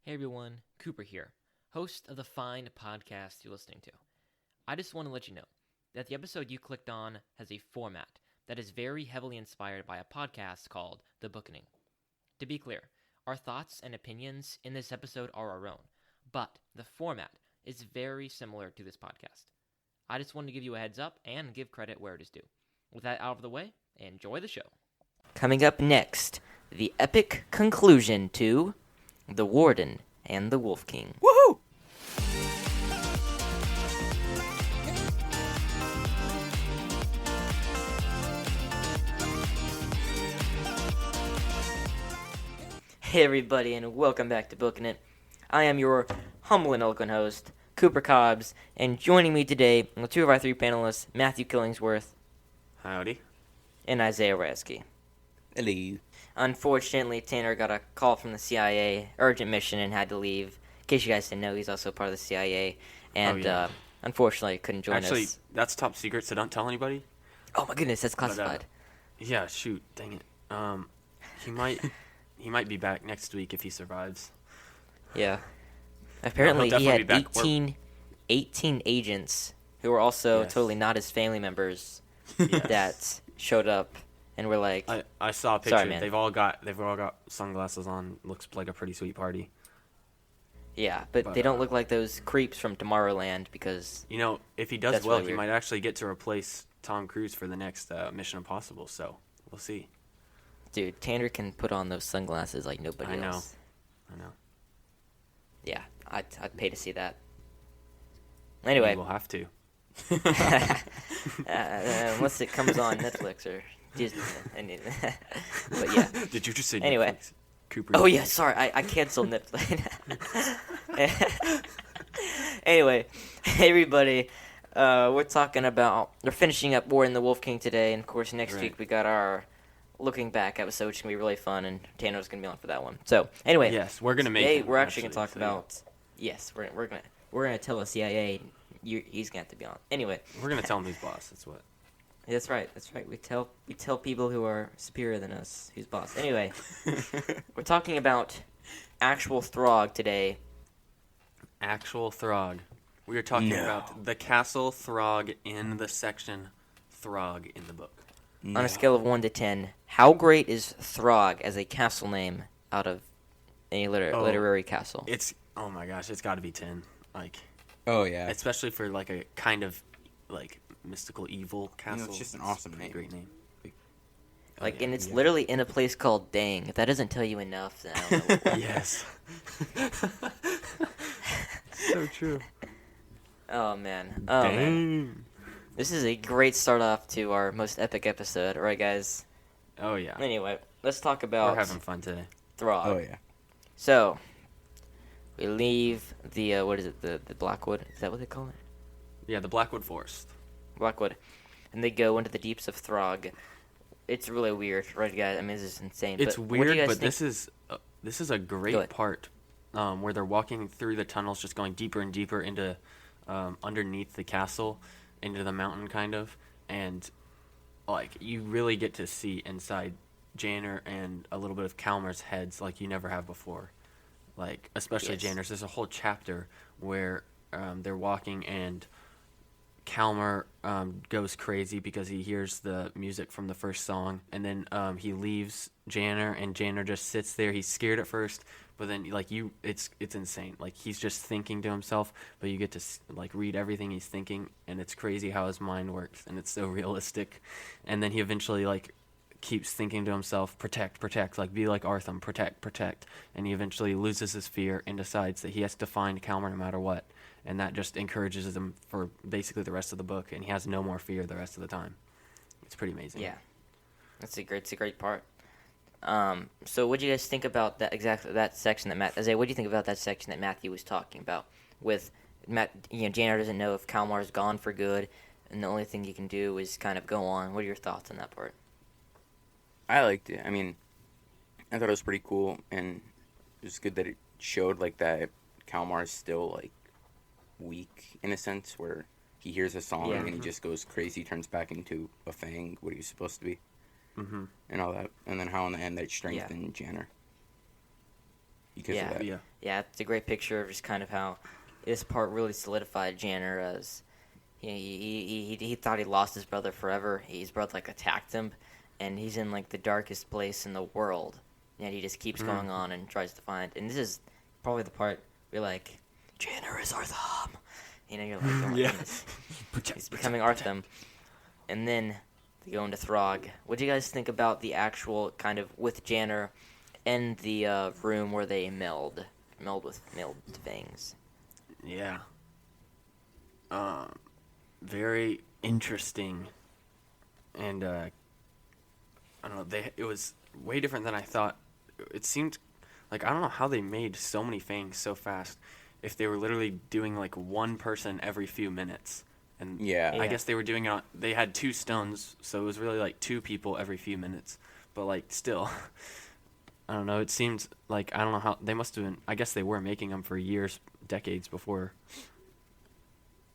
Hey everyone, Cooper here, host of the fine podcast you're listening to. I just want to let you know that the episode you clicked on has a format that is very heavily inspired by a podcast called The Bookening. To be clear, our thoughts and opinions in this episode are our own, but the format is very similar to this podcast. I just wanted to give you a heads up and give credit where it is due. With that out of the way, enjoy the show. Coming up next, the epic conclusion to The Warden and the Wolf King. Woohoo! Hey everybody, and welcome back to Booking It. I am your humble and eloquent host, Cooper Cobbs, and joining me today are two of our three panelists, Matthew Killingsworth. Howdy. And Isaiah Rasky. Hello. Unfortunately, Tanner got a call from the CIA, urgent mission, and had to leave. In case you guys didn't know, he's also part of the CIA, and unfortunately couldn't join us. Actually, that's top secret, so don't tell anybody. Oh my goodness, that's classified. Yeah, shoot, dang it. He might be back next week if he survives. Yeah. Apparently, he'll he had definitely 18 agents who were also totally not his family members that showed up. And we're like, I saw a picture. Sorry, man. They've all got sunglasses on. Looks like a pretty sweet party. Yeah, but they don't look like those creeps from Tomorrowland because if he does that's well, really he weird. might actually get to replace Tom Cruise for the next Mission Impossible. So we'll see. Dude, Tanner can put on those sunglasses like nobody else. I know. Yeah, I'd pay to see that. Anyway, we'll have to. unless it comes on Netflix or Disney. But yeah. Did you just say Anyway. Netflix? Cooper. Oh yeah, sorry, I canceled Netflix. Anyway, hey everybody, we're finishing up Warden and the Wolf King today, and of course next week we got our looking back episode, which is gonna be really fun, and Tanner's gonna be on for that one. So anyway, Yes, we're gonna make today it. we're actually gonna talk about we're gonna tell the CIA he's gonna have to be on. Anyway, We're gonna tell him who's boss. That's what. That's right. We tell people who are superior than us who's boss. Anyway, we're talking about actual Throg today. Actual Throg. We are talking about the castle Throg in the section Throg in the book. On a scale of 1 to 10, how great is Throg as a castle name out of any literary castle? Oh my gosh, it's got to be 10. Oh yeah. Especially for a kind of mystical evil castle. It's just an awesome name. Great name. And it's literally in a place called Dang. If that doesn't tell you enough, then I don't know what will. Yes. So true. Oh man. Dang. Man. This is a great start off to our most epic episode, right, guys? Oh yeah. Anyway, let's talk about We're having fun today. Throg. Oh yeah. So, we leave the the Blackwood? Is that what they call it? Yeah, the Blackwood Forest. Blackwood, and they go into the deeps of Throg. It's really weird, right, guys? I mean, this is insane. It's but what do you weird, guys but think? this is a Go great ahead. part where they're walking through the tunnels, just going deeper and deeper into underneath the castle, into the mountain, kind of, and you really get to see inside Janner and a little bit of Calmer's heads like you never have before. Especially Yes. Janner's. There's a whole chapter where they're walking and Calmer goes crazy because he hears the music from the first song, and then he leaves Janner, and Janner just sits there. He's scared at first, but then it's insane. He's just thinking to himself, but you get to read everything he's thinking, and it's crazy how his mind works, and it's so realistic. And then he eventually keeps thinking to himself, protect, be like Artham, protect, and he eventually loses his fear and decides that he has to find Calmer no matter what. And that just encourages him for basically the rest of the book, and he has no more fear the rest of the time. It's pretty amazing. Yeah, it's a great part. So what do you guys think about that section that Isaiah, what do you think about that section that Matthew was talking about with Matt? Janner doesn't know if Calmar is gone for good, and the only thing he can do is kind of go on. What are your thoughts on that part? I liked it. I mean, I thought it was pretty cool, and it was good that it showed that Calmar is still weak in a sense, where he hears a song and he just goes crazy, turns back into a Fang, what he's supposed to be, and all that, and then how in the end that strengthened Janner. because of that. Yeah, it's a great picture of just kind of how this part really solidified Janner as he thought he lost his brother forever. His brother like attacked him, and he's in like the darkest place in the world, and he just keeps going on and tries to find. And this is probably the part where like Janner is Artham. You know, you're like, oh my goodness. He's becoming Artham. And then they go into Throg. What do you guys think about the actual kind of with Janner and the room where they meld with fangs? Yeah. Very interesting. And I don't know, it was way different than I thought. It seemed like, I don't know how they made so many fangs so fast if they were literally doing like one person every few minutes. And I guess they were doing it they had 2 stones, so it was really like 2 people every few minutes. But like still, I don't know, it seemed like, I don't know how, they must have been, I guess they were making them for years, decades before.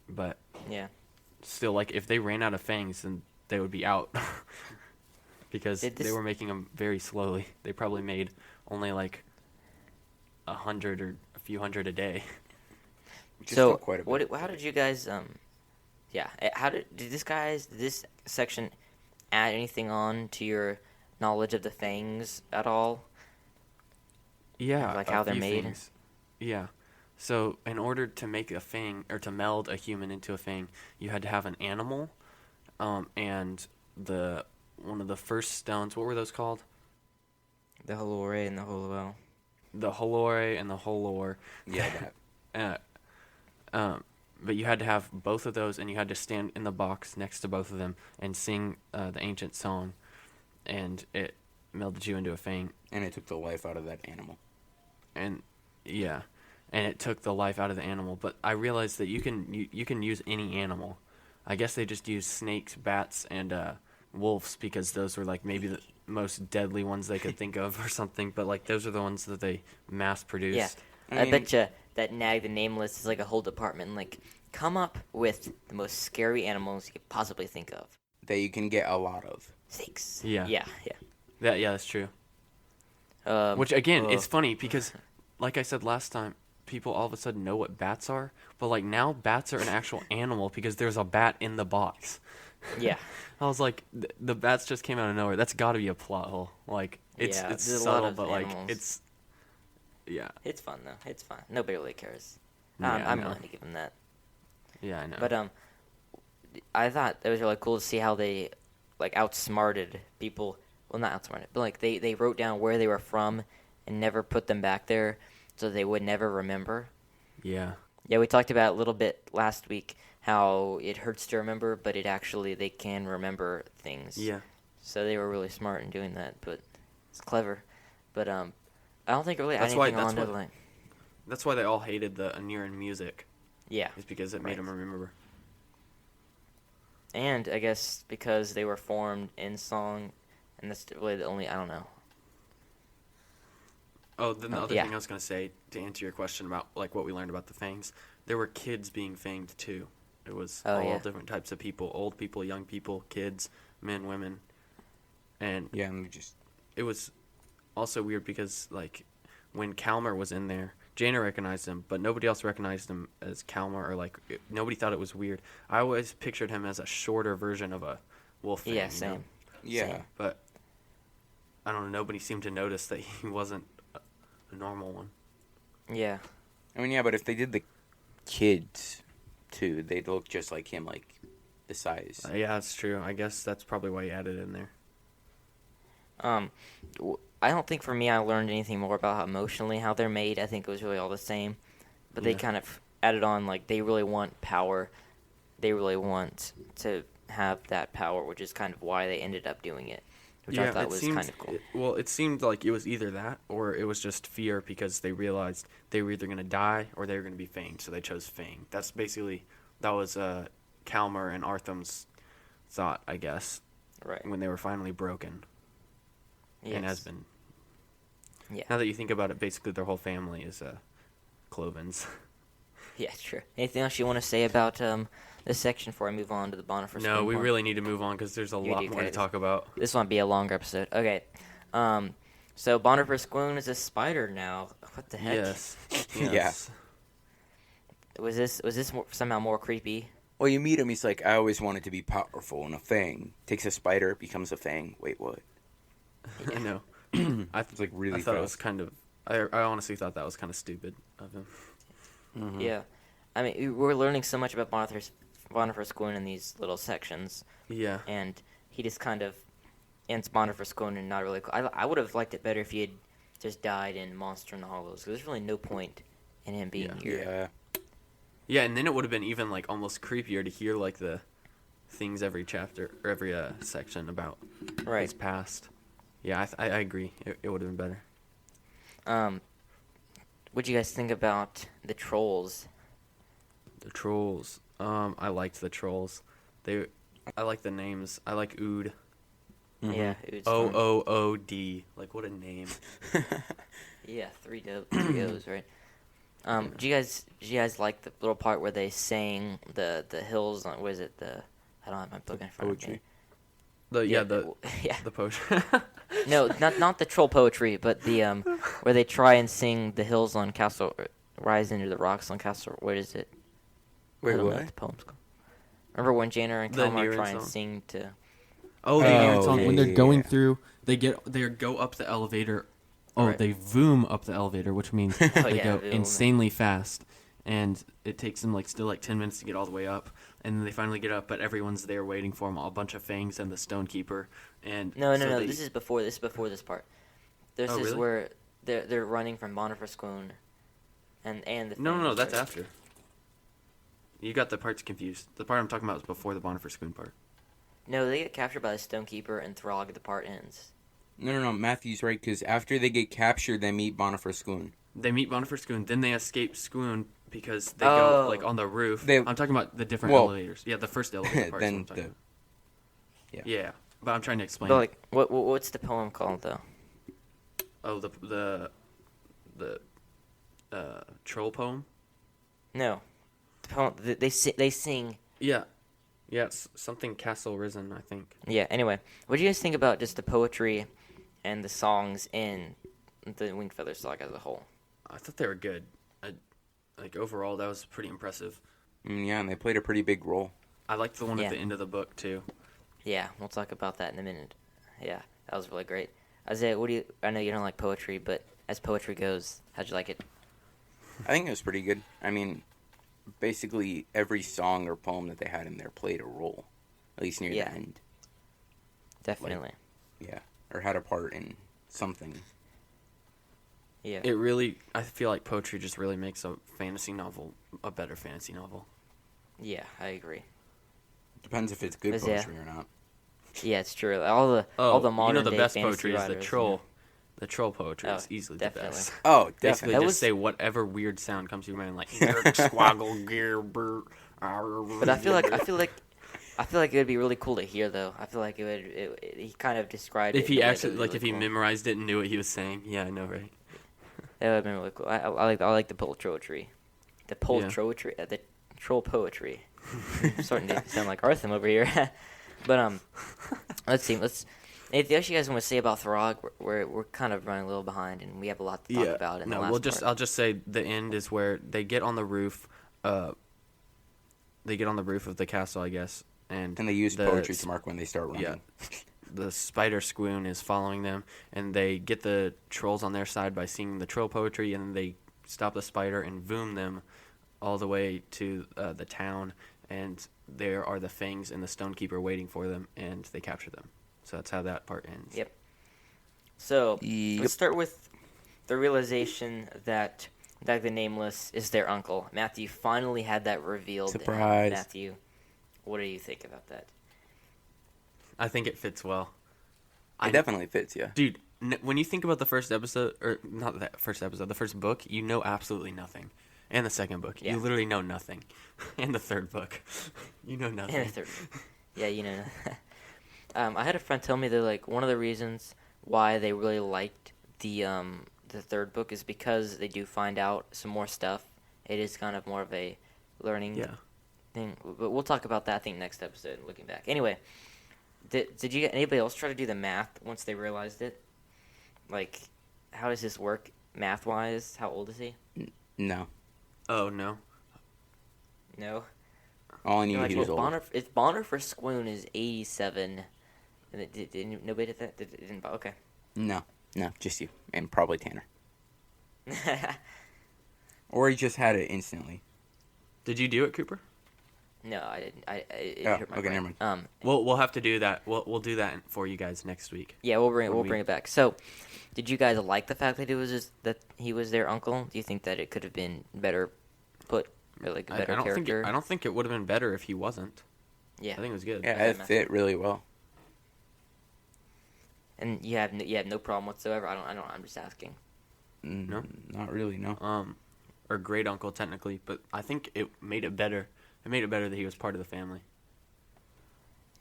But yeah, still, like if they ran out of fangs, then they would be out. Because they were making them very slowly. They probably made only like 100 or a few hundred a day. So, how did you guys, did this section add anything on to your knowledge of the fangs at all? Yeah. Like how they're made? Things. Yeah. So, in order to make a fang, or to meld a human into a fang, you had to have an animal, and one of the first stones, what were those called? The Holore and the Holuel. The Holore and the Holor. Yeah, that. But you had to have both of those, and you had to stand in the box next to both of them and sing the ancient song, and it melded you into a fang. And it took the life out of that animal. And it took the life out of the animal. But I realized that you can use any animal. I guess they just used snakes, bats, and wolves because those were like maybe the most deadly ones they could think of or something. But like those are the ones that they mass produced. Yeah, I bet you that Nag the Nameless is like a whole department. Like, come up with the most scary animals you could possibly think of. That you can get a lot of. Snakes. Yeah, that's true. Which again, it's funny because, like I said last time, people all of a sudden know what bats are, but like now bats are an actual animal because there's a bat in the box. Yeah. I was like, the bats just came out of nowhere. That's got to be a plot hole. Like it's subtle, but like it's. Yeah. It's fun though. It's fun. Nobody really cares. Yeah, I'm willing to give them that. Yeah, I know. But I thought it was really cool to see how they like outsmarted people. Well, not outsmarted, but like they wrote down where they were from and never put them back there, so they would never remember. Yeah. Yeah, we talked about a little bit last week how it hurts to remember, but they can remember things. Yeah. So they were really smart in doing that, but it's clever. But I don't think it really had anything on to like. That's why they all hated the Aniran music. Yeah. It's because it made them remember. And I guess because they were formed in song, and that's really the only, I don't know. Oh, then the other thing I was going to say, to answer your question about like what we learned about the fangs, there were kids being fanged too. It was all different types of people, old people, young people, kids, men, women. And it was also weird because like when Calmer was in there, Jaina recognized him, but nobody else recognized him as Calmer, or like nobody thought it was weird. I always pictured him as a shorter version of a wolf fang. Yeah, same. You know? Yeah. Same. But I don't know, nobody seemed to notice that he wasn't a normal one. Yeah. I mean, yeah, but if they did the kids too, they'd look just like him, like the size. Yeah, that's true. I guess that's probably why he added it in there. I don't think for me I learned anything more about how emotionally how they're made. I think it was really all the same. But they kind of added on, like, they really want power. They really want to have that power, which is kind of why they ended up doing it. Which I thought was kind of cool. It seemed like it was either that or it was just fear because they realized they were either going to die or they were going to be fanged, so they chose Fang. That was Calmer and Artham's thought, I guess, right, when they were finally broken. Yes. And has been. Yeah. Now that you think about it, basically their whole family is Clovens. Yeah, true. Anything else you want to say about this section before I move on to the Bonifer? No, we really need to move on because there's a lot more to talk about. This might be a longer episode. Okay. So Boniface Squoon is a spider now. What the heck? Yes. Yeah. Was this somehow more creepy? Well, you meet him, he's like, I always wanted to be powerful, and a fang. Takes a spider, becomes a fang. Wait, what? I know. It's like really I thought it fast. was kind of. I honestly thought that was kind of stupid of him. Mm-hmm. Yeah. I mean, we're learning so much about Boniface Squoon in these little sections, Yeah. and he just kind of ends Boniface Squoon and not really. I would have liked it better if he had just died in Monster in the Hollows. 'Cause there's really no point in him being here. Yeah. Yeah, and then it would have been even like almost creepier to hear like the things every chapter or every section about Right. his past. Yeah, I agree. It would have been better. What'd you guys think about the trolls? The trolls. I liked the trolls. I like the names. I like Ood. Mm-hmm. Yeah, it was O fun. O O D. Like what a name. Yeah, three O's, right? Do you guys like the little part where they sang the hills on? What is it? I don't have my book in front of me. Yeah, Yeah. the potion. No, not the troll poetry, but the where they try and sing the hills on Castle Rise into the rocks on Castle. What is it? Wait, I don't know what? the poem's called. Remember when Janner and The Kalmar Niran try and song? sing to? Oh, the Oh, Niran song. yeah, When they're yeah, going yeah. through, they go up the elevator. Oh, Right. they voom up the elevator, which means Oh, they yeah, go voom. insanely fast, and it takes them still 10 minutes to get all the way up, and then they finally get up, but everyone's there waiting for them, a bunch of fangs and the Stonekeeper, and No. so This is before this part. This Oh, is really? where they're running from Boniface Squoon, and the. No, Fangs, that's right? after. You got the parts confused. The part I'm talking about is before the Boniface Spoon part. No, they get captured by the Stonekeeper and Throg. The part ends. No, Matthew's right, because after they get captured, they meet Boniface Squoon. They meet Boniface Spoon, then they escape Spoon because they Oh. go on the roof. They- I'm talking about the different well, elevators. Yeah, the first elevator part. then I'm talking about. Yeah. Yeah, but I'm trying to explain. But what's the poem called though? Oh, the troll poem. No, the poem they sing. Yeah, it's something Castle Risen, I think. Yeah. Anyway, what do you guys think about just the poetry and the songs in the Wingfeather Saga as a whole? I thought they were good. Overall, that was pretty impressive. Yeah, and they played a pretty big role. I liked the one Yeah. at the end of the book too. Yeah, we'll talk about that in a minute. Yeah, that was really great. Isaiah, I know you don't like poetry, but as poetry goes, how'd you like it? I think it was pretty good. I mean, basically every song or poem that they had in there played a role, at least near Yeah. the end. Definitely. Yeah, or had a part in something. Yeah. It really, I feel like poetry just really makes a fantasy novel a better fantasy novel. Yeah, I agree. Depends if it's good Is, yeah. poetry or not. Yeah, it's true. All the modern the day best fantasy poetry is the writers, troll. The troll poetry Oh, is easily definitely. the best. Oh, Basically, definitely. That just was- say whatever weird sound comes to your mind, like squaggle, gear, But I feel like it would be really cool to hear though. I feel like he kind of described if it he in a way that actually was really if he cool. memorized it and knew what he was saying. Yeah, I know, right? That would have been really cool. I like the poetry. The poetry, the troll poetry. Starting to sound like Arthur over here. But let's see. Anything else you guys want to say about Throg? We're kind of running a little behind, and we have a lot to talk about in the last part. I'll just say the end is where they get on the roof. They get on the roof of the castle, I guess, and And they use the poetry to mark when they start running. Yeah. The spider Squoon is following them, and they get the trolls on their side by singing the troll poetry, and then they stop the spider and voom them all the way to the town, and there are the fangs and the Stonekeeper waiting for them, and they capture them. So that's how that part ends. Yep. So Yep. let's start with the realization that Doug the Nameless is their uncle. Matthew finally had that revealed. Surprise. Matthew, what do you think about that? I think it fits well. It definitely fits, yeah. Dude, when you think about the first episode, or not that first episode, the first book, you know absolutely nothing. And the second book, Yeah. you literally know nothing. And the third book, you know nothing. And a third. Yeah, you know. I had a friend tell me that like one of the reasons why they really liked the third book is because they do find out some more stuff. It is kind of more of a learning Yeah. thing, but we'll talk about that I think next episode. Looking back, anyway, did you anybody else try to do the math once they realized it? like, how does this work math-wise? How old is he? No. Oh, no. No? All I knew You're he like, was well, old. if Bonner for Swoon is 87, and nobody did that? Didn't, okay. No, just you. And probably Tanner. Or he just had it instantly. Did you do it, Cooper? No, I didn't. It Oh, hurt my okay, brain. never mind. We'll have to do that. We'll do that for you guys next week. Yeah, we'll bring When we- it back. So, did you guys like the fact that he was their uncle? Do you think that it could have been better put, or like a better character? I don't think it would have been better if he wasn't. Yeah, I think it was good. Yeah, Okay, it fit really well. and you have no problem whatsoever. I'm just asking. No? Not really, no. Or great uncle technically, but I think it made it better. It made it better that he was part of the family.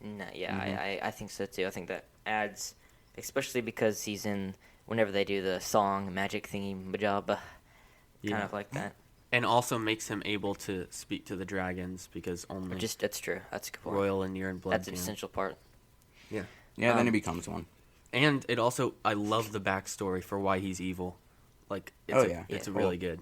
No, yeah, Mm-hmm. I think so too. I think that adds, especially because he's in whenever they do the song magic thingy majab, kind Yeah. of like that. And also makes him able to speak to the dragons because only That's true. That's a good point. royal and Niran blood That's an can. essential part. Yeah. Yeah, then he becomes one. And it also, I love the backstory for why he's evil. Like, it's Yeah. really good.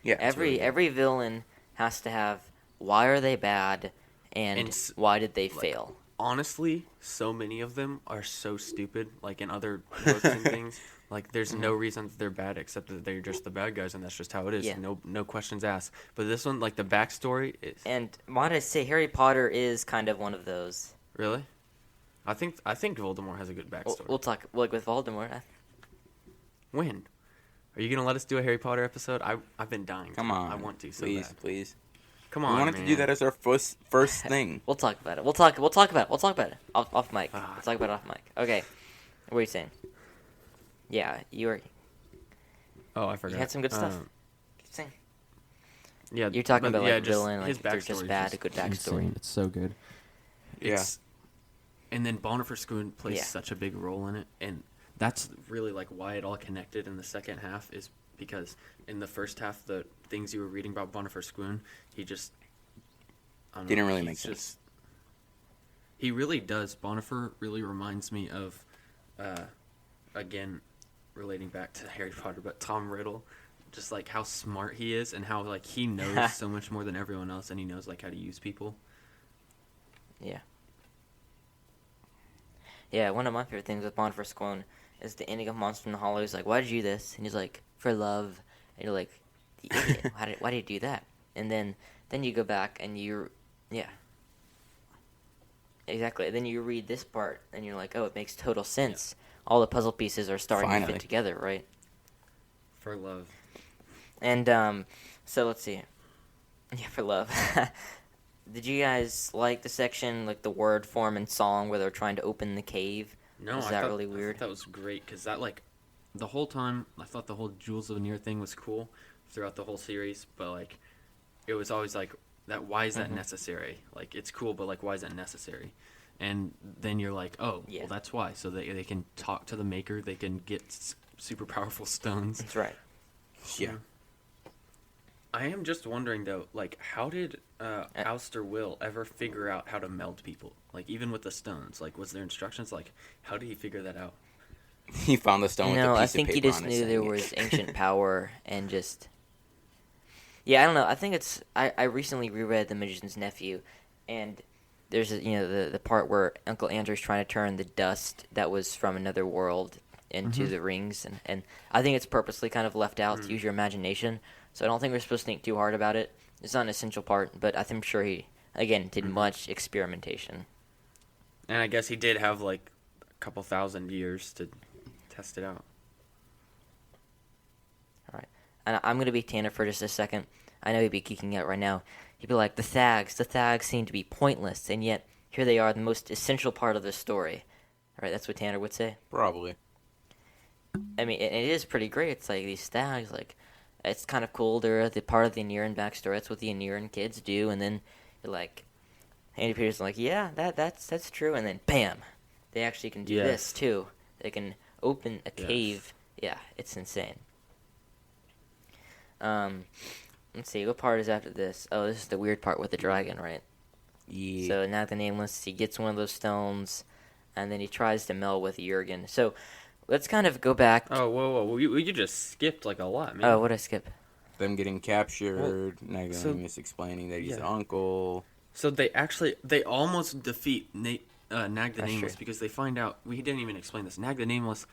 Yeah, it's really good. Every villain has to have why are they bad and And why did they fail. Honestly, so many of them are so stupid, like in other books and things. Like, there's no reason that they're bad except that they're just the bad guys, and that's just how it is. Yeah. No questions asked. But this one, like, the backstory is... And why did I say Harry Potter is kind of one of those? Really? I think Voldemort has a good backstory. We'll talk like with Voldemort. When? Are you going to let us do a Harry Potter episode? I've been dying. Come on. I want to so please, bad. please. Come We on, wanted to do that as our first thing. We'll talk about it. We'll talk about it. We'll talk about it off mic. Ah. We'll talk about it off mic. Okay. What were you saying? Yeah, you Oh, I forgot. had some good stuff. Keep saying. Yeah, You're talking but about yeah, like just villain, his like they're just backstory bad, is a good insane. backstory. It's so good. It's, and then Bonifer Schoon plays Yeah. such a big role in it, and that's really like why it all connected in the second half is because in the first half the things you were reading about Bonifer Schoon, he just I don't Didn't know, really he's make sense. just- He really does. Bonifer really reminds me of, again, relating back to Harry Potter, but Tom Riddle, just like how smart he is and how like he knows so much more than everyone else, and he knows like how to use people. Yeah. Yeah, one of my favorite things with Bond for Squone is the ending of Monster in the Hollow. He's like, why did you do this? And he's like, for love. And you're like, the idiot. Why did you do that? And then you go back and yeah. Exactly. And then you read this part and you're like, oh, it makes total sense. All the puzzle pieces are starting to Finally. fit together, right? For love. And, so let's see. Yeah, for love. Did you guys like the section, like the word form and song where they're trying to open the cave? No, Was I that thought, really I thought weird? that was great because that like the whole time I thought the whole Jewels of Near thing was cool throughout the whole series, but like it was always like that. Why is that necessary? Like it's cool, but like why is that necessary? And then you're like, oh, Yeah. well that's why. So they can talk to the maker, they can get super powerful stones. That's right. Yeah. I am just wondering though, like how did Ouster Will ever figure out how to meld people? Like even with the stones, like was there instructions? Like how did he figure that out? He found the stone with No, a piece I of think paper he just on it knew there saying it. was ancient power and just. Yeah, I don't know. I think it's. I recently reread The Magician's Nephew, and there's the part where Uncle Andrew's trying to turn the dust that was from another world into the rings, and I think it's purposely kind of left out to use your imagination. So I don't think we're supposed to think too hard about it. It's not an essential part, but I'm sure he again did much experimentation. And I guess he did have like a couple thousand years to test it out. All right. And I'm going to be Tanner for just a second. I know he'd be geeking out right now. He'd be like, the Thags seem to be pointless, and yet here they are, the most essential part of the story. All right, that's what Tanner would say. Probably. I mean, it is pretty great. It's like these Thags, like, it's kind of cool. They're the part of the Aniran backstory. That's what the Aniran kids do. And then, you're like, Andy Peter's like, yeah, that's true. And then, bam, they actually can do Yes. this, too. They can open a Yes. cave. Yeah, it's insane. Let's see, what part is after this? Oh, this is the weird part with the dragon, right? Yeah. So now the Nameless, he gets one of those stones, and then he tries to meld with Jurgen. So let's kind of go back. Oh, whoa. You just skipped like a lot, man. Oh, what did I skip? Them getting captured, so- Naganamus explaining that he's an yeah. uncle. So they almost defeat Nag the That's Nameless true. because they find out, we didn't even explain this, Nag the Nameless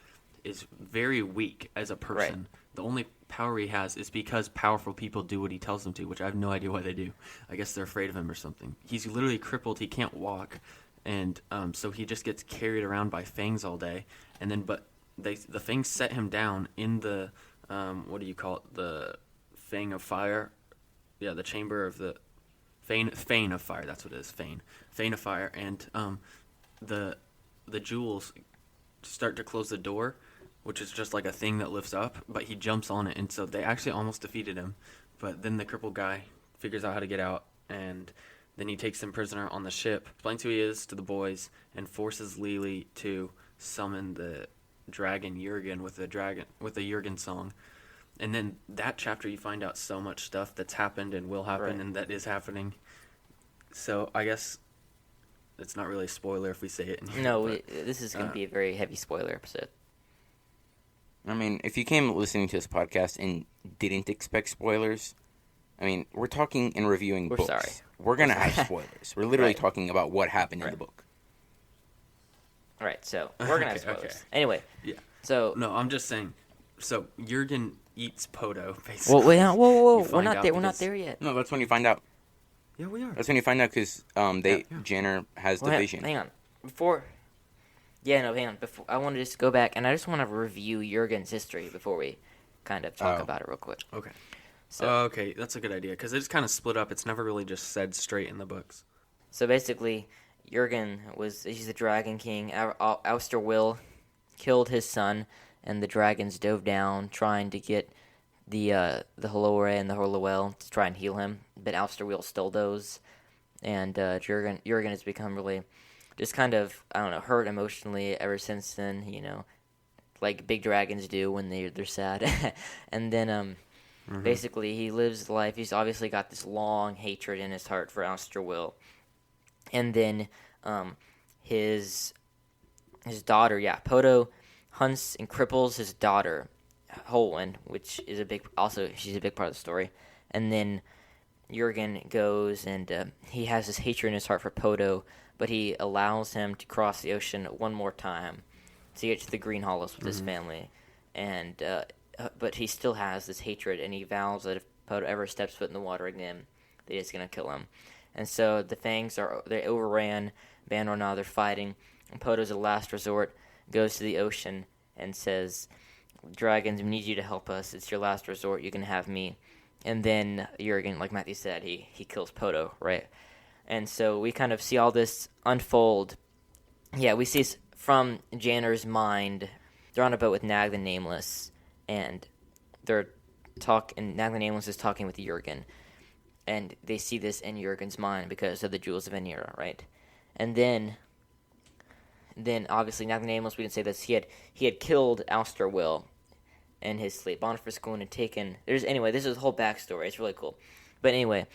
is very weak as a person. Right. The only power he has is because powerful people do what he tells them to, which I have no idea why they do. I guess they're afraid of him or something. He's literally crippled, he can't walk, and so he just gets carried around by fangs all day, and then the fangs set him down in the, what do you call it, the Fang of Fire? Yeah, the chamber of the Fane of Fire. That's what it is. Fane of Fire, and the jewels start to close the door, which is just like a thing that lifts up. But he jumps on it, and so they actually almost defeated him. But then the crippled guy figures out how to get out, and then he takes him prisoner on the ship, explains who he is to the boys, and forces Lily to summon the dragon Jurgen with a Jurgen song. And then that chapter, you find out so much stuff that's happened and will happen Right. and that is happening. So I guess it's not really a spoiler if we say it in here. No, but, this is going to be a very heavy spoiler episode. I mean, if you came listening to this podcast and didn't expect spoilers, I mean, we're talking and reviewing We're books. sorry. We're going to have spoilers. We're literally Right. talking about what happened in Right. the book. All right, so we're going to have Okay, spoilers. okay. Anyway, Yeah. so... No, I'm just saying. So Jurgen eats Poto, basically. Well, wait, whoa. You We're find not out there. We're not because- there yet. No, that's when you find out. Yeah, we are. That's when you find out because Yeah. Janner has the Well, vision. hang on. Hang on. Before I want to just go back, and I just want to review Jurgen's history before we kind of talk Oh. about it real quick. Okay. So, Okay, that's a good idea because it's kind of split up. It's never really just said straight in the books. so basically, he's the Dragon King. Ouster Will killed his son, and the dragons dove down trying to get the Halore and the Horlowell to try and heal him. But Ouster Will stole those, and Jurgen has become really just kind of, I don't know, hurt emotionally ever since then. You know, like big dragons do when they're sad. And then basically he lives life. He's obviously got this long hatred in his heart for Ouster Will. And then his daughter, Poto hunts and cripples his daughter, Holwyn, which is she's a big part of the story. And then Jurgen goes and he has this hatred in his heart for Poto, but he allows him to cross the ocean one more time to get to the Green Hollows with his family. And but he still has this hatred, and he vows that if Poto ever steps foot in the water again, that he's going to kill him. And so the Fangs they overran Banner. They're fighting, and Poto's a last resort goes to the ocean and says, "Dragons, we need you to help us. It's your last resort. You can have me." And then Jurgen, like Matthew said, he kills Poto, right? And so we kind of see all this unfold. Yeah, we see from Janner's mind. They're on a boat with Nag the Nameless, and Nag the Nameless is talking with Jurgen. And they see this in Jurgen's mind because of the Jewels of Anira, right? And then obviously Nag the Nameless, we can say this, he had killed Ouster Will in his sleep. Boniface Goon had taken... this is a whole backstory. It's really cool. But anyway,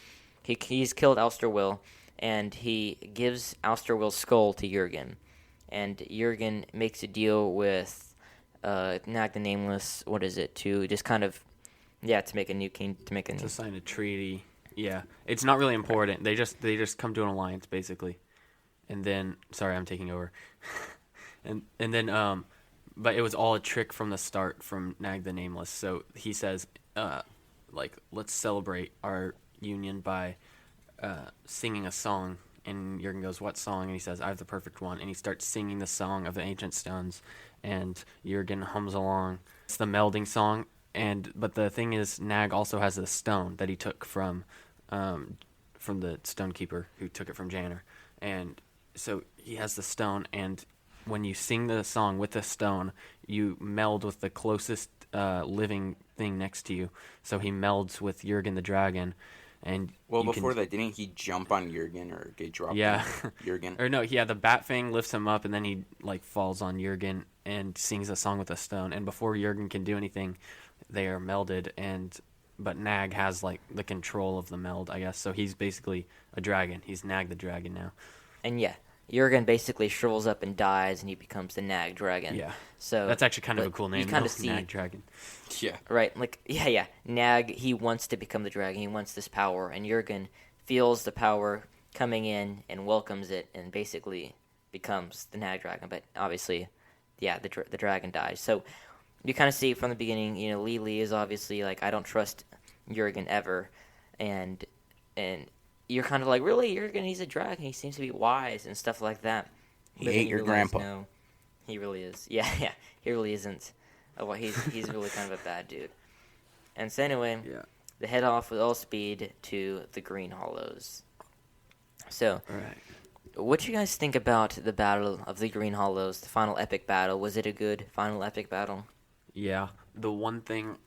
he's killed Ouster Will, and he gives Ouster Will's skull to Jurgen. And Jurgen makes a deal with Nag the Nameless, to just kind of... to make a new king, To sign a treaty. Yeah, it's not really important. They just come to an alliance basically, and then sorry, I'm taking over, and then but it was all a trick from the start from Nag the Nameless. So he says, let's celebrate our union by singing a song. And Jurgen goes, "What song?" And he says, "I have the perfect one." And he starts singing the song of the ancient stones, and Jurgen hums along. It's the melding song. But the thing is, Nag also has a stone that he took from the stonekeeper who took it from Janner, and so he has the stone. And when you sing the song with the stone, you meld with the closest living thing next to you. So he melds with Jurgen the dragon, and Before that, didn't he jump on Jurgen or get dropped? Yeah, on Jurgen. or no, the bat fang lifts him up, and then he falls on Jurgen and sings a song with a stone. And before Jurgen can do anything, they are melded, but Nag has the control of the meld, I guess. So he's basically a dragon. He's Nag the dragon now. And Jurgen basically shrivels up and dies, and he becomes the Nag Dragon. Yeah. So That's actually kind of a but cool name. You kind though, of see Nag Dragon. Yeah. right, like yeah. Nag, he wants to become the dragon. He wants this power, and Jurgen feels the power coming in and welcomes it, and basically becomes the Nag Dragon. But obviously, yeah, the dragon dies. So you kind of see from the beginning, Li is obviously like, I don't trust Jurgen ever, and you're kind of like, really, Jurgen? He's a dragon. He seems to be wise and stuff like that. He But ate then you your realize, grandpa. No, he really is. Yeah, he really isn't. Oh, well, he's really kind of a bad dude. And so anyway, Yeah. they head off with all speed to the Green Hollows. So, All right. what you guys think about the Battle of the Green Hollows, the final epic battle? Was it a good final epic battle? Yeah. The one thing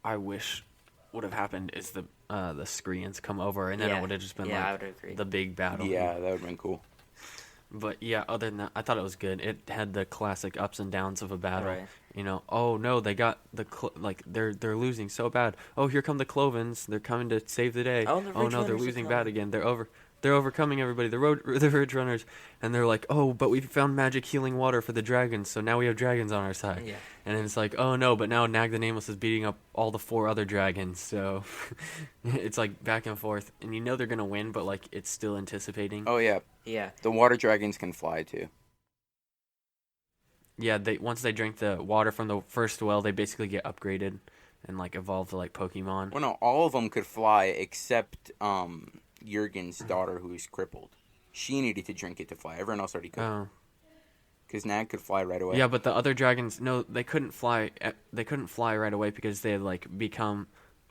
I wish would have happened is the Skreans come over, and then it would have just been I like would agree. the big battle. Yeah, that would have been cool. But yeah, other than that, I thought it was good. It had the classic ups and downs of a battle. Right. Oh no, they got they're losing so bad. Oh, here come the Clovens. They're coming to save the day. Oh, the Ridge no, they're Runners are losing coming. bad again. They're overcoming everybody. The Ridge Runners, and they're like, oh, but we found magic healing water for the dragons, so now we have dragons on our side. Yeah. And then it's like, oh no, but now Nag the Nameless is beating up all the 4 other dragons, so it's like back and forth, and they're gonna win, but like it's still anticipating. Oh, yeah. Yeah. The water dragons can fly, too. Yeah, once they drink the water from the first well, they basically get upgraded and like evolve to like Pokemon. Well, no, all of them could fly except Jurgen's daughter, who's crippled. She needed to drink it to fly. Everyone else already could. Oh. Because Nag could fly right away. Yeah, but the other dragons, no, they couldn't fly. They couldn't fly right away because they had like become.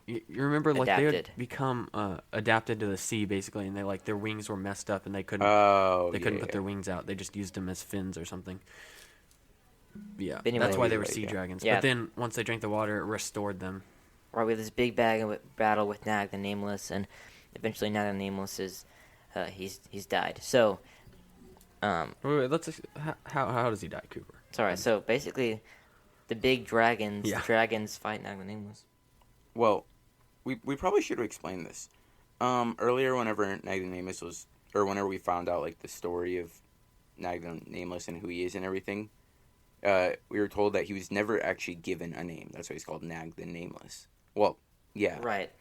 You remember, like they had Adapted. become adapted to the sea basically, and their wings were messed up, and they couldn't. Oh, They couldn't yeah. put their wings out. They just used them as fins or something. Yeah, But anyway- that's why they were Right, sea yeah. dragons. Yeah. But then once they drank the water, it restored them. Right, we had this big battle with Nag the Nameless, and eventually Nag the Nameless is, he's died. So, Wait, let's. How does he die, Cooper? sorry. So basically, the big dragons, Yeah. dragons fight Nag the Nameless. Well, we probably should have explained this. Earlier, whenever Nag the Nameless was, or whenever we found out like the story of Nag the Nameless and who he is and everything, we were told that he was never actually given a name. That's why he's called Nag the Nameless. Well, yeah. Right.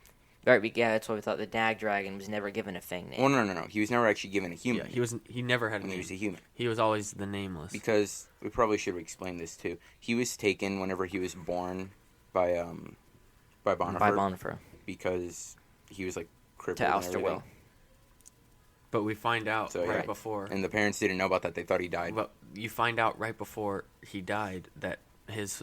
Right, yeah, that's what we thought. The Nag Dragon was never given a fang name. Well, no. He was never actually given a human. Yeah, he never had a when he name. was a human. He was always the nameless. Because we probably should have explained this too. He was taken whenever he was born by Bonifer. By Bonifer. Because he was like crippled To and Ousterwell. everything. But we find out So, right yeah. before. And the parents didn't know about that. They thought he died. But you find out right before he died that his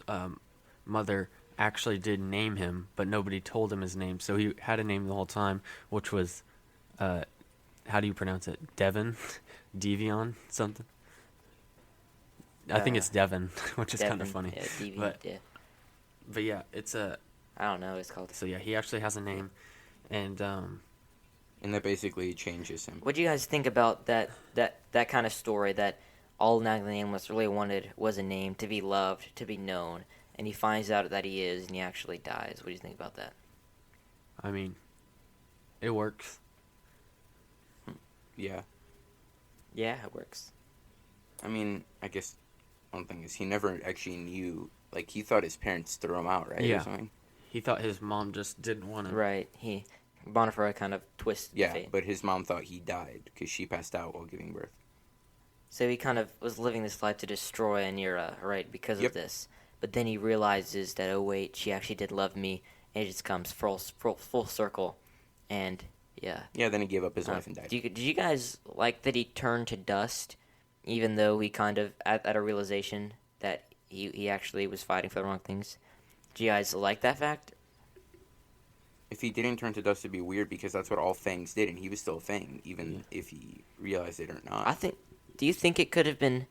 mother actually did name him, but nobody told him his name. So he had a name the whole time, which was, how do you pronounce it? Devon? Devion? Something? I think it's Devon, which is kind of funny. Yeah, DV, But- yeah. But yeah, it's a. I don't know what it's called. So yeah, he actually has a name, and And that basically changes him. What do you guys think about that kind of story, that all Nag the Nameless really wanted was a name, to be loved, to be known, and he finds out that he is, and he actually dies? What do you think about that? I mean, it works. Yeah. Yeah, it works. I mean, I guess one thing is he never actually knew. Like, he thought his parents threw him out, right? Yeah. Or something? He thought his mom just didn't want him. Right. Bonifer kind of twisted Yeah, fate. but his mom thought he died because she passed out while giving birth. So he kind of was living this life to destroy Anira, right, because Yep. of this. But then he realizes that, oh wait, she actually did love me, and it just comes full circle. And, yeah. Yeah, then he gave up his life and died. Did you guys like that he turned to dust, even though he kind of, at a realization that he actually was fighting for the wrong things? Do you guys like that fact? If he didn't turn to dust, it'd be weird because that's what all Fangs did, and he was still a Fang, even if he realized it or not. Do you think it could have been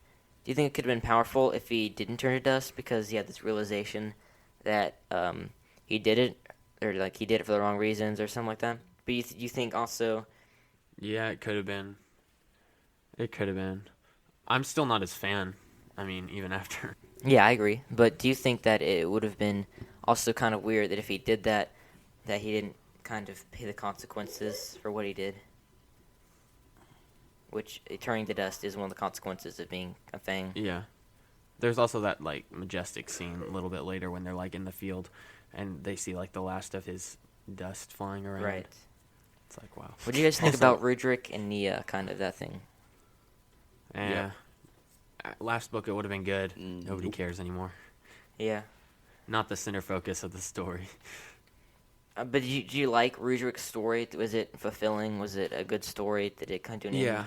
powerful if he didn't turn to dust, because he had this realization that he did it, or like he did it for the wrong reasons or something like that? But you think also? Yeah, it could have been. It could have been. I'm still not his fan. I mean, even after. Yeah, I agree. But do you think that it would have been also kind of weird that if he did that he didn't kind of pay the consequences for what he did? which turning to dust is one of the consequences of being a Fang. Yeah. There's also that, like, majestic scene a little bit later when they're, like, in the field and they see, like, the last of his dust flying around. Right. It's like, wow. What do you guys think Also- about Rudrick and Nia, kind of that thing? Yeah. Last book, it would have been good. Nobody Nope. cares anymore. Yeah. Not the center focus of the story. But do you like Rudrick's story? Was it fulfilling? Was it a good story? Did it kind of do an ending?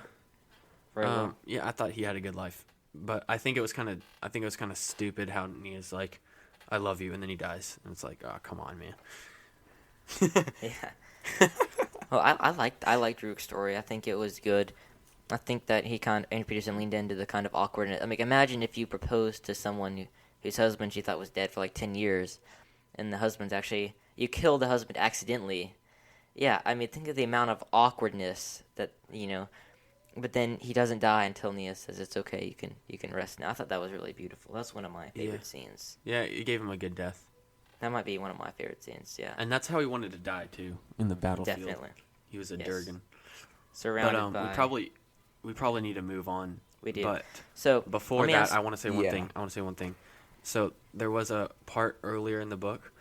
Very well? Yeah, I thought he had a good life, but I think it was kind of stupid how Nia's like, "I love you," and then he dies, and it's like, oh, come on, man. Yeah. Well, I liked Rudrick's story. I think it was good. I think that Andrew Peterson leaned into the kind of awkwardness. I mean, imagine if you proposed to someone whose husband she thought was dead for like 10 years, and the husband's actually, you killed the husband accidentally. Yeah, I mean, think of the amount of awkwardness that, but then he doesn't die until Nia says it's okay, you can rest now. I thought that was really beautiful. That's one of my favorite scenes. Yeah, it gave him a good death, That might be one of my favorite scenes, yeah. and that's how he wanted to die too, in the battlefield. Definitely. He was a Yes. Durgan. Surrounded But by... we probably need to move on. We do. But So before let me that, ask- I want to say one Yeah. thing. So there was a part earlier in the book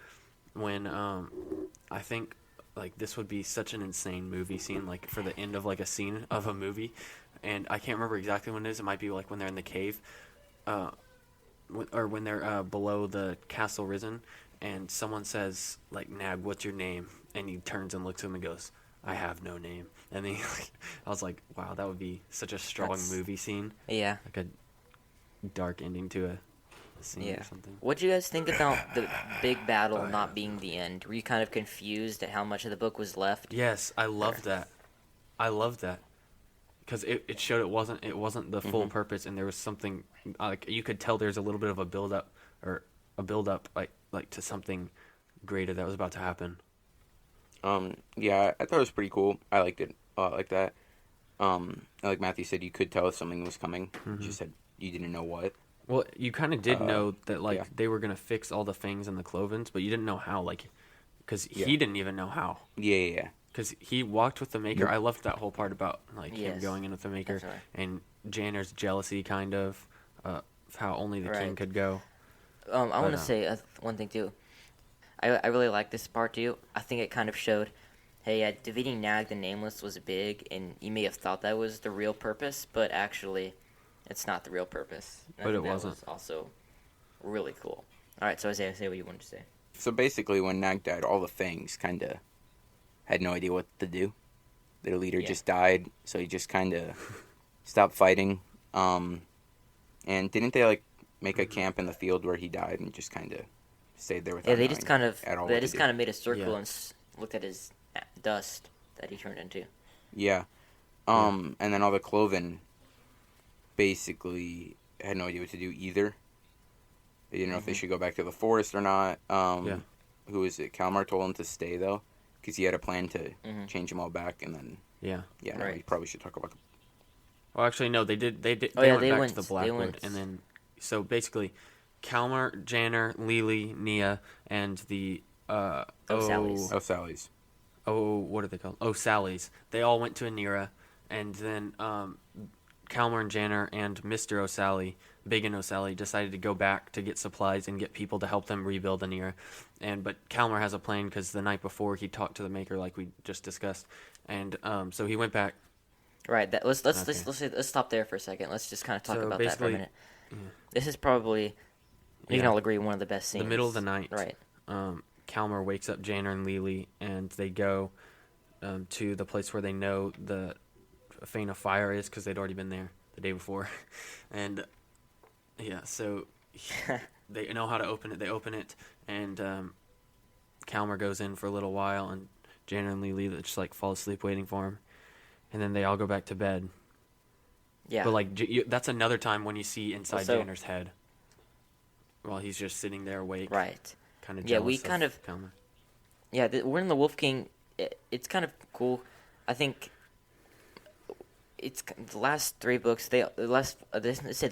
when I think like this would be such an insane movie scene, like for the end of like a scene of a movie, and I can't remember exactly when it is. It might be like when they're in the cave, or when they're below the castle risen, and someone says like, "Nag, what's your name?" And he turns and looks at him and goes, "I have no name." And then I was like, wow, that would be such a strong That's- movie scene, Yeah. like a dark ending to a scene Yeah. or something. What do you guys think about the big battle not being the end? Were you kind of confused at how much of the book was left? Yes, I love that. I love that because it showed it wasn't the full purpose, and there was something like you could tell there's a little bit of a build up like to something greater that was about to happen. Yeah, I thought it was pretty cool. I liked it a lot like that. Like Matthew said, you could tell if something was coming. You just said you didn't know what. Well, you kind of did know that like yeah. they were gonna fix all the fangs and the clovens, but you didn't know how, like, because Yeah. he didn't even know how. Yeah. Because he walked with the Maker. Yep. I loved that whole part about like him Yes, going in with the Maker definitely. and Janner's jealousy, kind of how only the king Right. could go. I want to But, say one thing too. I really like this part too. I think it kind of showed, hey, defeating Nag the Nameless was big, and you may have thought that was the real purpose, but actually, it's not the real purpose. And I But think it that wasn't. was also really cool. All right, so Isaiah, say what you wanted to say. So basically, when Nag died, all the Fangs kind of had no idea what to do. Their leader Yeah. just died, so he just kind of stopped fighting. And didn't they like make a camp in the field where he died and just kind of stayed there without Yeah, they just knowing kind of at all they what to just do? kind of made a circle Yeah. and looked at his dust that he turned into. Yeah. And then all the Cloven basically had no idea what to do either. They didn't know if they should go back to the forest or not. Yeah. Who is it? Kalmar told him to stay, though, because he had a plan to Mhm. change them all back, and then, Yeah. yeah, Right. we probably should talk about the... Well, actually, no. They did. Oh, yeah, went they back went- to the they Blackwood, went- and then so basically, Kalmar, Janner, Lily, Nia, and the Sally's. Oh, Sally's. what are they called? Oh, Sally's. They all went to Anira, and then Kalmar and Janner and Mr. O'Sally, Big and O'Sally, decided to go back to get supplies and get people to help them rebuild Anira. But Kalmar has a plan because the night before he talked to the Maker, like we just discussed, and so he went back. Right. Let's Okay. let's stop there for a second. Let's just kind of talk So about that for a basically- minute. This is probably, we can Yeah. all agree, one of the best scenes. The middle of the night. Right. Kalmar wakes up Janner and Lily, and they go to the place where they know the Fane of Fire is because they'd already been there the day before. And, yeah, so they know how to open it. They open it, and Kalmar goes in for a little while, and Janner and Lily just, like, fall asleep waiting for him. And then they all go back to bed. Yeah. But, like, that's another time when you see inside Also- Janner's head while he's just sitting there awake. Right. Kind of Yeah, we kind of- Kalmar. Yeah, we're in the Wolf King. It's kind of cool. I think it's the last three books. The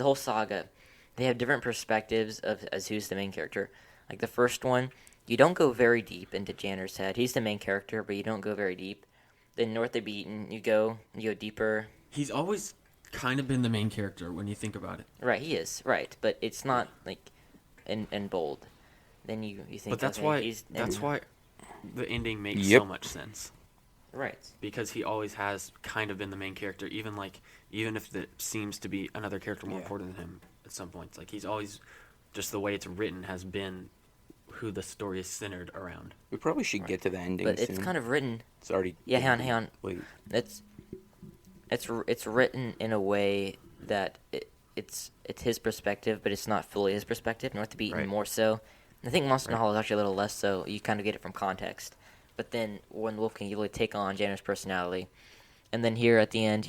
whole saga. They have different perspectives as who's the main character. Like the first one, you don't go very deep into Janner's head. He's the main character, but you don't go very deep. Then North of Beaten, you go deeper. He's always kind of been the main character when you think about it. Right, he is right, but it's not like in bold. Then you think. But that's okay, why why the ending makes Yep. so much sense. Right. Because he always has kind of been the main character, even if it seems to be another character more important than him at some points. Like he's always just the way it's written has been who the story is centered around. We probably should get to the ending But soon. it's kind of written. It's already... Yeah, hang on. Wait. It's written in a way that it's his perspective, but it's not fully his perspective. North to be even Right. more so. I think Monster Hall is actually a little less so. You kind of get it from context. But then when Wolf King, you really take on Janner's personality, and then here at the end,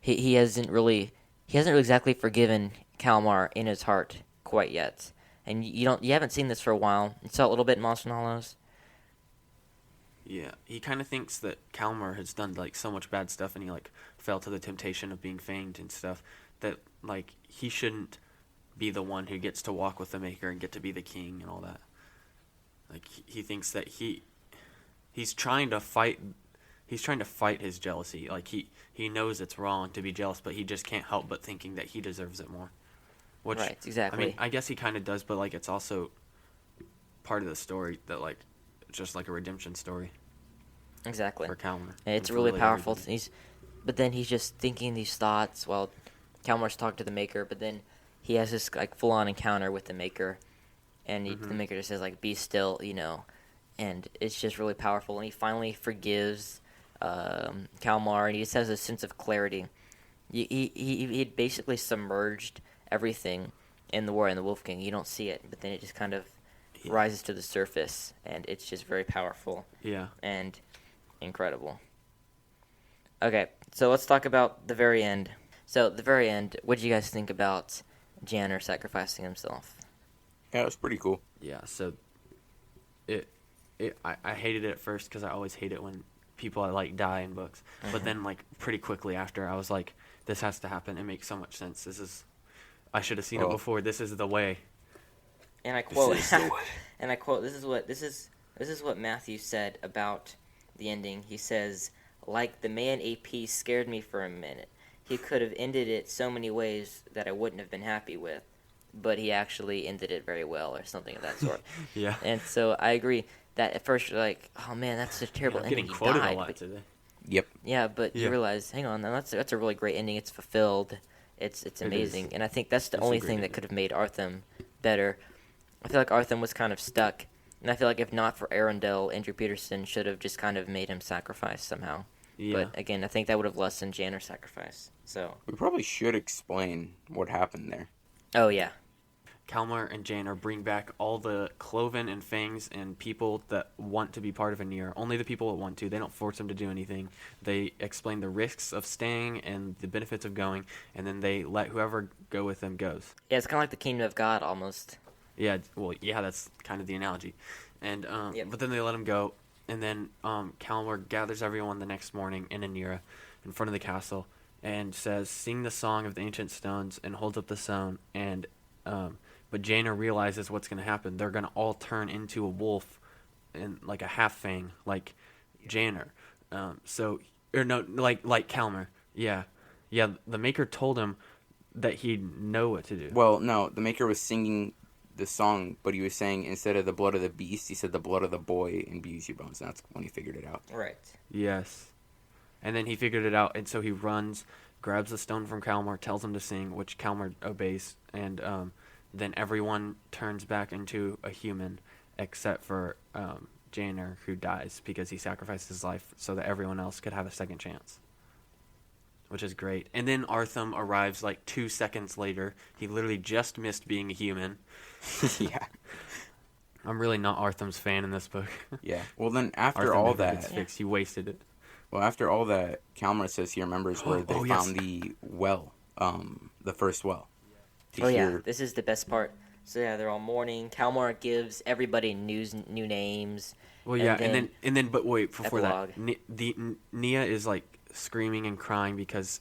he hasn't really exactly forgiven Kalmar in his heart quite yet. And you haven't seen this for a while. You saw a little bit in Monster Hollows. Yeah, he kind of thinks that Kalmar has done like so much bad stuff, and he like fell to the temptation of being fanged and stuff, that like he shouldn't be the one who gets to walk with the Maker and get to be the king and all that. Like he thinks that he's trying to fight his jealousy. Like he knows it's wrong to be jealous, but he just can't help but thinking that he deserves it more. Which, Right, exactly. I mean, I guess he kind of does, but like it's also part of the story that like it's just like a redemption story Exactly. for Kalmar. And it's and for really really powerful. everybody. But then he's just thinking these thoughts while Kalmar's talking to the Maker. But then he has this like full-on encounter with the Maker, and the Maker just says like, "Be still," and it's just really powerful. And he finally forgives Kalmar, and he just has a sense of clarity. He had basically submerged everything in the war in the Wolf King. You don't see it, but then it just kind of rises to the surface, and it's just very powerful. Yeah. And incredible. Okay, so let's talk about the very end. So, the very end, what did you guys think about Janner sacrificing himself? Yeah, it was pretty cool. Yeah, so I hated it at first because I always hate it when people I like die in books. But then, like, pretty quickly after, I was like, this has to happen. It makes so much sense. I should have seen it before. This is the way. And I quote, This is the way. and I quote, this is what Matthew said about the ending. He says, like the man AP scared me for a minute. He could have ended it so many ways that I wouldn't have been happy with, but he actually ended it very well, or something of that sort. Yeah. And so I agree that at first you're like, oh man, that's a terrible I'm ending. getting He quoted died, a lot but- today. Yep. Yeah, but you Yeah. realize, hang on, that's a really great ending. It's fulfilled. It's amazing, and I think that's the It's a only great thing that ending. could have made Artham better. I feel like Artham was kind of stuck, and I feel like if not for Arundel, Andrew Peterson should have just kind of made him sacrifice somehow. Yeah. But again, I think that would have lessened Janner's sacrifice. So, We probably should explain what happened there. oh yeah, Kalmar and Janner bring back all the Cloven and Fangs and people that want to be part of a Nier. Only the people that want to. They don't force them to do anything. They explain the risks of staying and the benefits of going, and then they let whoever go with them goes. yeah, it's kind of like the Kingdom of God almost. Yeah, well, yeah, that's kind of the analogy. And Yep. But then they let him go, and then Kalmar gathers everyone the next morning in Anira, in front of the castle, and says, "Sing the song of the ancient stones," and holds up the stone. And but Janner realizes what's going to happen. They're going to all turn into a wolf, and like a half fang, like Janner. Like Kalmar. Yeah. The Maker told him that he'd know what to do. Well, no, the Maker was singing the song, but he was saying instead of the blood of the beast, he said the blood of the boy imbues your bones. And that's when he figured it out. Right. Yes. And then he figured it out, and so he runs, grabs the stone from Kalmar, tells him to sing, which Kalmar obeys, and then everyone turns back into a human, except for Janner, who dies because he sacrificed his life so that everyone else could have a second chance. Which is great. And then Artham arrives like 2 seconds later. He literally just missed being a human. Yeah. I'm really not Artham's fan in this book. Yeah. Well, then after Artham all never gets that, fixed. He wasted it. well, after all that, Kalmar says he remembers where they Oh, yes. found the well, the first well. To Oh yeah, hear- this is the best part. So yeah, they're all mourning. Kalmar gives everybody new names. Well, yeah, and then, but wait, before Epilogue. that, Nia is like screaming and crying because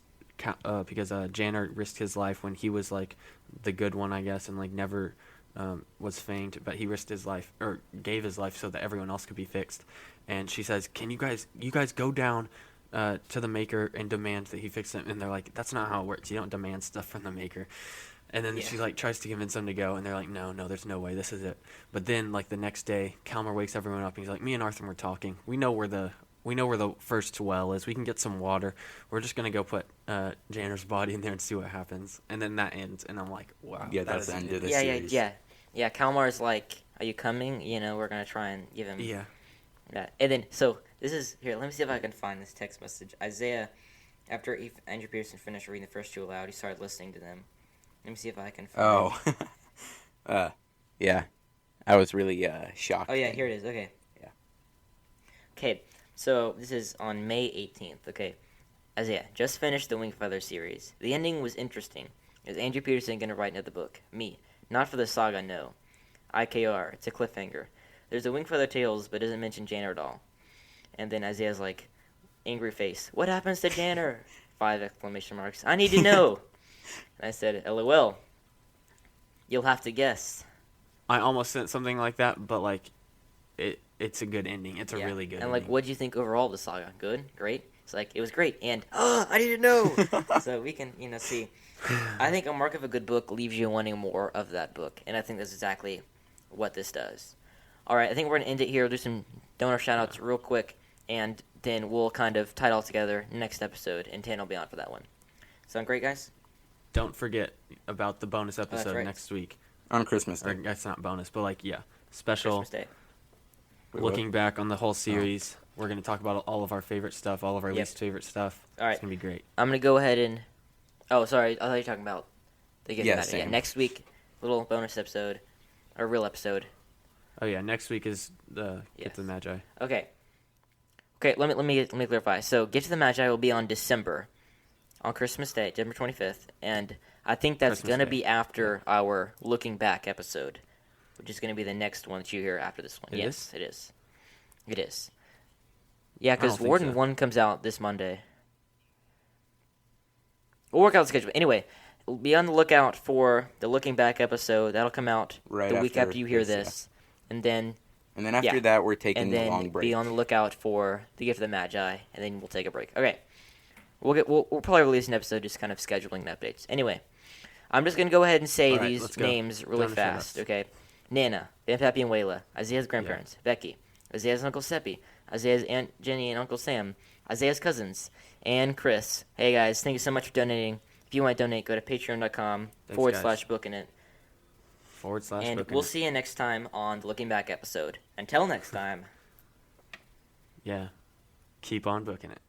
Janner risked his life when he was like the good one, I guess, and like never was fanged, but he risked his life or gave his life so that everyone else could be fixed. And she says, "Can you guys go down to the maker and demands that he fix it, and they're like, that's not how it works. You don't demand stuff from the maker. And then she like tries to convince them to go, and they're like, no, there's no way, this is it. But then like the next day, Calmer wakes everyone up, and he's like, me and Arthur were talking. We know where the first well is. We can get some water. We're just gonna go put Janner's body in there and see what happens. And then that ends, and I'm like, wow. Yeah, that's the end of the Yeah, series. yeah. Calmar's like, are you coming? You know, we're gonna try and give him. Yeah. Yeah. And then so this is here. Let me see if I can find this text message. Isaiah, after Andrew Peterson finished reading the first two aloud, he started listening to them. Let me see if I can find Oh. Yeah. I was really shocked. Oh, yeah, here it is. Okay. Yeah. Okay, so this is on May 18th. Okay. Isaiah, just finished the Wingfeather series. The ending was interesting. Is Andrew Peterson going to write another book? Me. Not for the saga, no. IKR. It's a cliffhanger. There's the Wingfeather Tales, but doesn't mention Janner at all. And then Isaiah's like, angry face. What happens to Janner? 5 exclamation marks. I need to know. And I said, LOL. You'll have to guess. I almost sent something like that, but like, it's a good ending. It's a really good And ending. like, what do you think overall of the saga? Good? Great? It's like, it was great. And, I need to know. So we can, see. I think a mark of a good book leaves you wanting more of that book. And I think that's exactly what this does. All right, I think we're going to end it here. Do some donor shout-outs real quick. And then we'll kind of tie it all together next episode. And Tan will be on for that one. Sound great, guys? Don't forget about the bonus episode right. next week. On Christmas Day. Or that's not bonus, but like, special. Christmas Day. Wait, looking back on the whole series. We're going to talk about all of our favorite stuff, all of our least favorite stuff. All right. It's going to be great. I'm going to go ahead and... Oh, sorry. I thought you were talking about the gift matter. Same. Yeah, next week, little bonus episode. Or real episode. Oh, yeah. Next week is the Yes. Get to the Magi. Okay. Okay, let me clarify. So, Get to the Magi will be on December. On Christmas Day, December 25th. And I think that's Christmas going to Day. be after our Looking Back episode. Which is going to be the next one that you hear after this one. It Yes, is? it is. It is. Yeah, I don't because think Warden so. 1 comes out this Monday. We'll work out the schedule. Anyway, be on the lookout for the Looking Back episode. That'll come out Right the week after after you hear this, this. And then after that, we're taking and the then long break. be on the lookout for the Gift of the Magi, and then we'll take a break. Okay, we'll probably release an episode just kind of scheduling the updates. Anyway, I'm just gonna go ahead and say All right, these let's go. names really Donor fast. shoutouts. Okay, Nana, Aunt Pappy and Wayla, Isaiah's grandparents, Becky, Isaiah's Uncle Seppi, Isaiah's Aunt Jenny and Uncle Sam, Isaiah's cousins, and Chris. Hey guys, thank you so much for donating. If you want to donate, go to patreon.com guys. /booking it. / And booking we'll it. see you next time on the Looking Back episode. Until next time. Yeah. Keep on booking it.